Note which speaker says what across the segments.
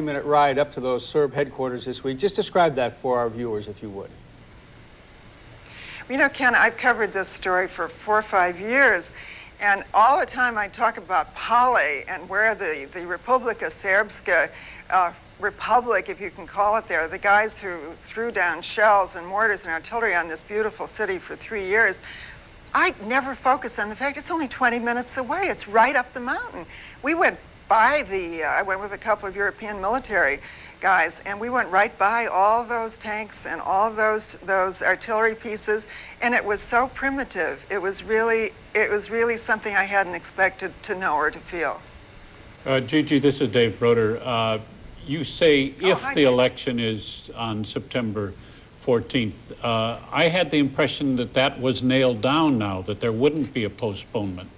Speaker 1: minute ride up to those Serb headquarters this week. Just describe that for our viewers, if you would.
Speaker 2: You know, Ken, I've covered this story for 4 or 5 years, and all the time I talk about Pale and where the Republika Srpska Republic, if you can call it there, the guys who threw down shells and mortars and artillery on this beautiful city for 3 years, I never focus on the fact it's only 20 minutes away. It's right up the mountain. We went by I went with a couple of European military guys, and we went right by all those tanks and all those artillery pieces, and it was so primitive. It was really something I hadn't expected to know or to feel.
Speaker 3: Gigi, this is Dave Broder. You say if the
Speaker 2: Dave.
Speaker 3: election is on September 14th. I had the impression that that was nailed down now, that there wouldn't be a postponement.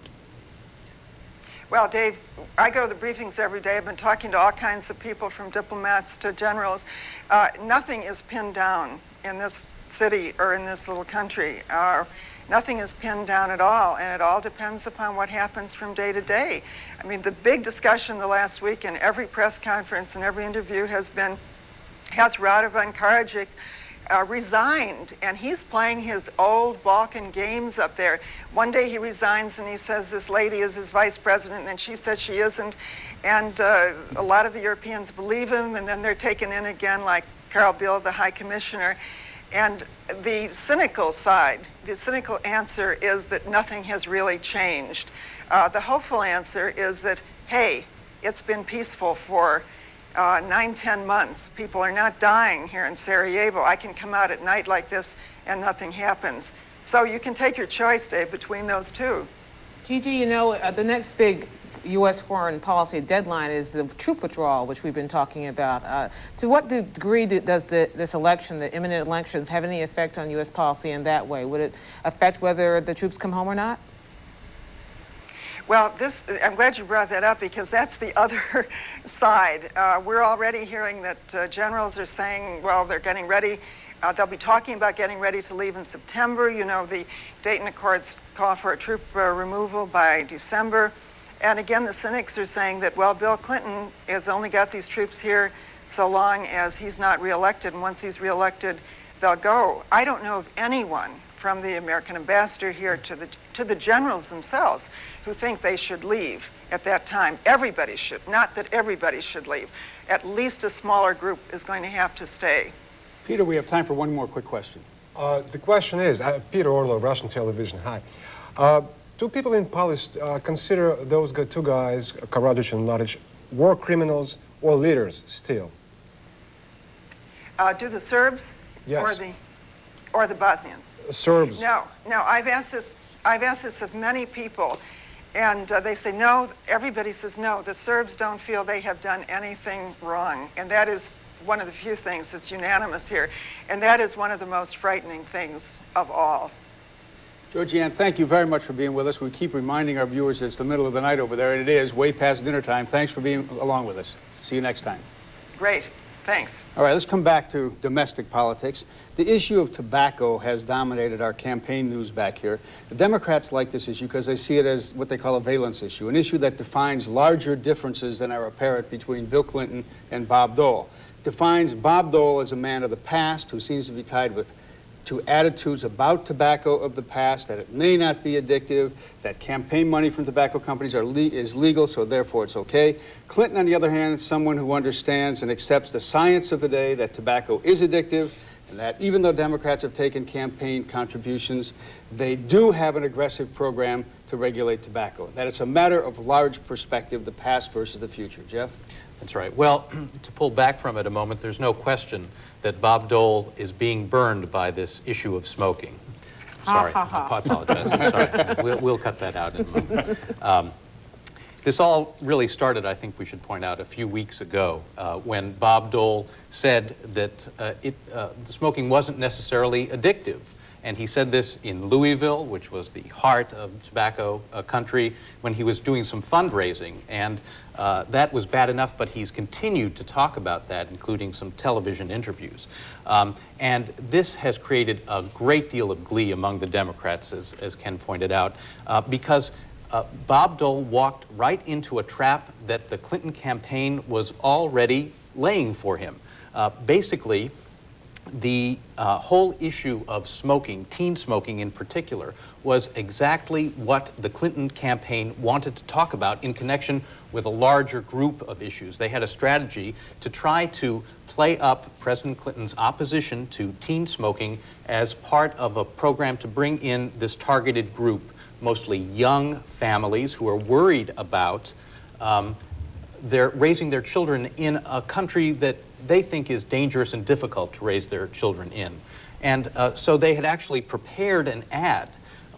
Speaker 2: Well, Dave, I go to the briefings every day. I've been talking to all kinds of people, from diplomats to generals. Nothing is pinned down in this city or in this little country. Nothing is pinned down at all, and it all depends upon what happens from day to day. I mean, the big discussion the last week in every press conference and every interview has Radovan Karadzic resigned, and he's playing his old Balkan games up there. One day he resigns and he says this lady is his vice president, and then she said she isn't, and a lot of the Europeans believe him, and then they're taken in again, like Carl Bildt, the High Commissioner. And the cynical side, the cynical answer is that nothing has really changed. The hopeful answer is that, hey, it's been peaceful for 9-10 months. People are not dying here in Sarajevo. I can come out at night like this and nothing happens. So you can take your choice, Dave, between those two.
Speaker 4: Gigi, you know, the next big U.S. foreign policy deadline is the troop withdrawal, which we've been talking about. To what degree does this election, the imminent elections, have any effect on U.S. policy in that way? Would it affect whether the troops come home or not?
Speaker 2: Well, I'm glad you brought that up, because that's the other side. We're already hearing that generals are saying, well, they're getting ready. They'll be talking about getting ready to leave in September. You know, the Dayton Accords call for a troop removal by December. And again, the cynics are saying that, well, Bill Clinton has only got these troops here so long as he's not reelected, and once he's reelected, they'll go. I don't know of anyone, from the American ambassador here to the generals themselves, who think they should leave at that time. Everybody should, not that everybody should leave. At least a smaller group is going to have to stay.
Speaker 1: Peter, we have time for one more quick question.
Speaker 5: The question is, Peter Orlov, Russian television, hi. Do people in Polish consider those two guys, Karadzic and Mladic, war criminals or leaders still?
Speaker 2: Do the Serbs?
Speaker 5: Yes.
Speaker 2: Or the Bosnians?
Speaker 5: Serbs.
Speaker 2: No. I've asked this of many people, and they say no. Everybody says no. The Serbs don't feel they have done anything wrong, and that is one of the few things that's unanimous here, and that is one of the most frightening things of all.
Speaker 1: Georgianne, thank you very much for being with us. We keep reminding our viewers it's the middle of the night over there, and it is way past dinner time. Thanks for being along with us. See you next time.
Speaker 2: Great. Thanks.
Speaker 1: All right, let's come back to domestic politics. The issue of tobacco has dominated our campaign news back here. The Democrats like this issue because they see it as what they call a valence issue, an issue that defines larger differences than are apparent between Bill Clinton and Bob Dole. It defines Bob Dole as a man of the past who seems to be tied to attitudes about tobacco of the past, that it may not be addictive, that campaign money from tobacco companies is legal, so therefore it's okay. Clinton, on the other hand, is someone who understands and accepts the science of the day that tobacco is addictive, and that even though Democrats have taken campaign contributions, they do have an aggressive program to regulate tobacco. That it's a matter of large perspective, the past versus the future. Jeff?
Speaker 6: That's right. Well, to pull back from it a moment, there's no question that Bob Dole is being burned by this issue of smoking. Sorry, I apologize. I'm sorry. We'll cut that out in a moment. This all really started, I think we should point out, a few weeks ago when Bob Dole said that smoking wasn't necessarily addictive. And he said this in Louisville, which was the heart of tobacco country, when he was doing some fundraising. And that was bad enough, but he's continued to talk about that, including some television interviews. And this has created a great deal of glee among the Democrats, as Ken pointed out, because Bob Dole walked right into a trap that the Clinton campaign was already laying for him. Basically, the whole issue of smoking, teen smoking in particular, was exactly what the Clinton campaign wanted to talk about in connection with a larger group of issues. They had a strategy to try to play up President Clinton's opposition to teen smoking as part of a program to bring in this targeted group, mostly young families who are worried about raising their children in a country that they think is dangerous and difficult to raise their children in. And so they had actually prepared an ad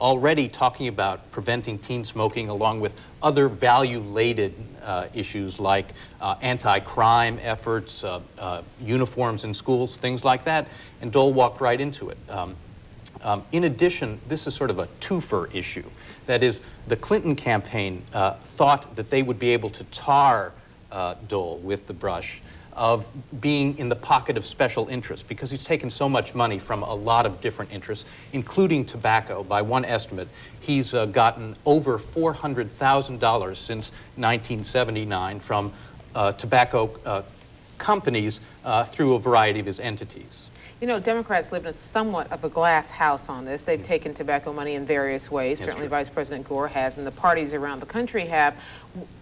Speaker 6: already talking about preventing teen smoking, along with other value-laden issues like anti-crime efforts, uniforms in schools, things like that, and Dole walked right into it. In addition, this is sort of a twofer issue. That is, the Clinton campaign thought that they would be able to tar Dole with the brush of being in the pocket of special interest, because he's taken so much money from a lot of different interests, including tobacco. By one estimate, he's gotten over $400,000 since 1979 from tobacco companies through a variety of his entities.
Speaker 4: You know, Democrats live in somewhat of a glass house on this. They've taken tobacco money in various ways.
Speaker 6: That's
Speaker 4: Certainly
Speaker 6: true.
Speaker 4: Vice President Gore has, and the parties around the country have.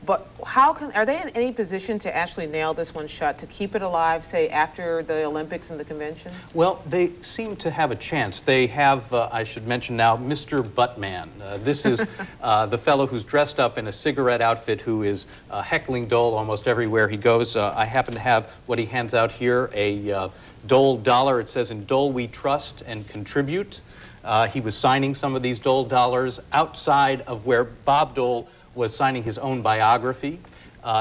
Speaker 4: But are they in any position to actually nail this one shut, to keep it alive, say, after the Olympics and the conventions?
Speaker 6: Well, they seem to have a chance. They have, I should mention now, Mr. Buttman. This is the fellow who's dressed up in a cigarette outfit who is heckling Dole almost everywhere he goes. I happen to have what he hands out here, a Dole dollar. It says, "In Dole we trust and contribute." He was signing some of these Dole dollars outside of where Bob Dole was signing his own biography.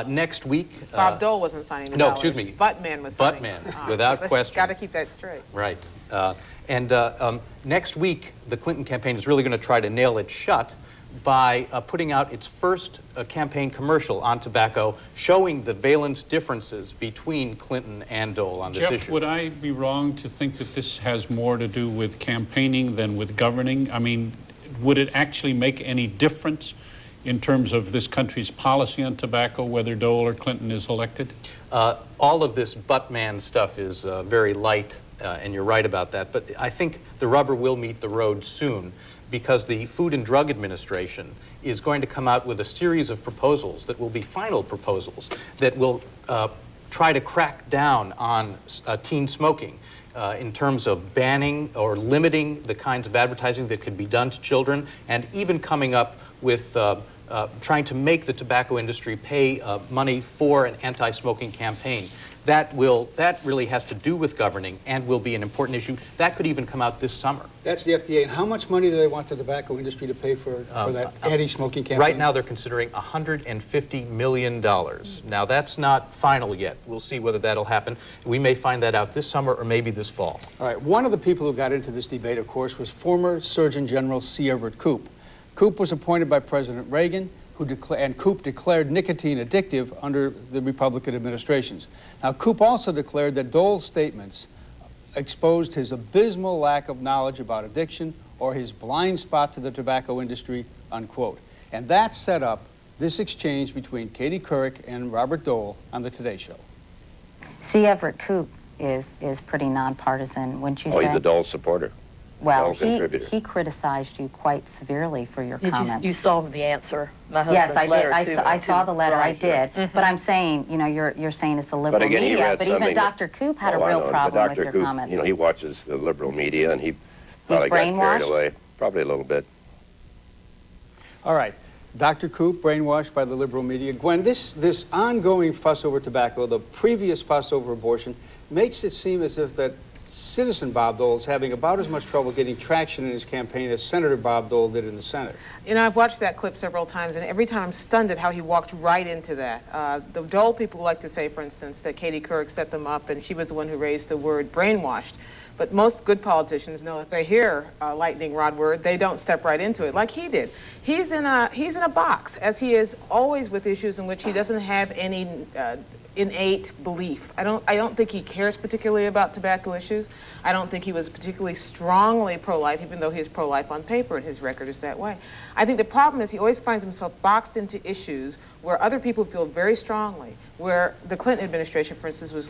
Speaker 6: Next week...
Speaker 4: Bob Dole wasn't signing the
Speaker 6: no,
Speaker 4: dollars.
Speaker 6: excuse me.
Speaker 4: Buttman was signing.
Speaker 6: Buttman, without question.
Speaker 4: Got to keep that straight.
Speaker 6: Right. Next week, the Clinton campaign is really going to try to nail it shut by putting out its first campaign commercial on tobacco, showing the valence differences between Clinton and Dole on this
Speaker 3: Jeff,
Speaker 6: issue.
Speaker 3: would I be wrong to think that this has more to do with campaigning than with governing? I mean, would it actually make any difference in terms of this country's policy on tobacco, whether Dole or Clinton is elected?
Speaker 6: All of this Buttman stuff is very light, and you're right about that. But I think the rubber will meet the road soon, because the Food and Drug Administration is going to come out with a series of proposals that will be final proposals that will try to crack down on teen smoking in terms of banning or limiting the kinds of advertising that could be done to children, and even coming up with trying to make the tobacco industry pay money for an anti-smoking campaign. That really has to do with governing and will be an important issue. That could even come out this summer.
Speaker 1: That's the FDA. And how much money do they want the tobacco industry to pay for that anti-smoking campaign?
Speaker 6: Right now they're considering $150 million. Now that's not final yet. We'll see whether that'll happen. We may find that out this summer or maybe this fall.
Speaker 1: All right. One of the people who got into this debate, of course, was former Surgeon General C. Everett Koop. Koop was appointed by President Reagan, and Koop declared nicotine addictive under the Republican administrations. Now, Koop also declared that Dole's statements exposed his abysmal lack of knowledge about addiction or his blind spot to the tobacco industry, unquote. And that set up this exchange between Katie Couric and Robert Dole on the Today Show.
Speaker 7: C. Everett Koop is pretty nonpartisan, wouldn't you say?
Speaker 8: Oh, he's a Dole supporter.
Speaker 7: Well,
Speaker 8: Dole contributor.
Speaker 7: he criticized you quite severely for your comments.
Speaker 9: You saw the answer. My
Speaker 7: Yes,
Speaker 9: husband's
Speaker 7: I did.
Speaker 9: letter
Speaker 7: I saw the letter. I
Speaker 9: Right, sure.
Speaker 7: did. But I'm saying, you know, you're saying it's the liberal
Speaker 8: But again, he
Speaker 7: media.
Speaker 8: read
Speaker 7: But even
Speaker 8: something
Speaker 7: Dr. Koop had
Speaker 8: Oh,
Speaker 7: a
Speaker 8: I
Speaker 7: real
Speaker 8: know, but
Speaker 7: problem with
Speaker 8: Dr.
Speaker 7: your
Speaker 8: Koop,
Speaker 7: comments.
Speaker 8: You know, he watches the liberal media, and he probably got carried
Speaker 7: brainwashed?
Speaker 8: away. Probably a little bit.
Speaker 1: All right. Dr. Koop, brainwashed by the liberal media. Gwen, this ongoing fuss over tobacco, the previous fuss over abortion, makes it seem as if that citizen Bob Dole is having about as much trouble getting traction in his campaign as Senator Bob Dole did in the Senate.
Speaker 4: You know, I've watched that clip several times, and every time I'm stunned at how he walked right into that. The Dole people like to say, for instance, that Katie Couric set them up, and she was the one who raised the word brainwashed. But most good politicians know if they hear a lightning rod word, they don't step right into it, like he did. He's in a box, as he is always with issues in which he doesn't have any innate belief. I don't think he cares particularly about tobacco issues. I don't think he was particularly strongly pro-life, even though he is pro-life on paper and his record is that way. I think the problem is he always finds himself boxed into issues where other people feel very strongly, where the Clinton administration, for instance, was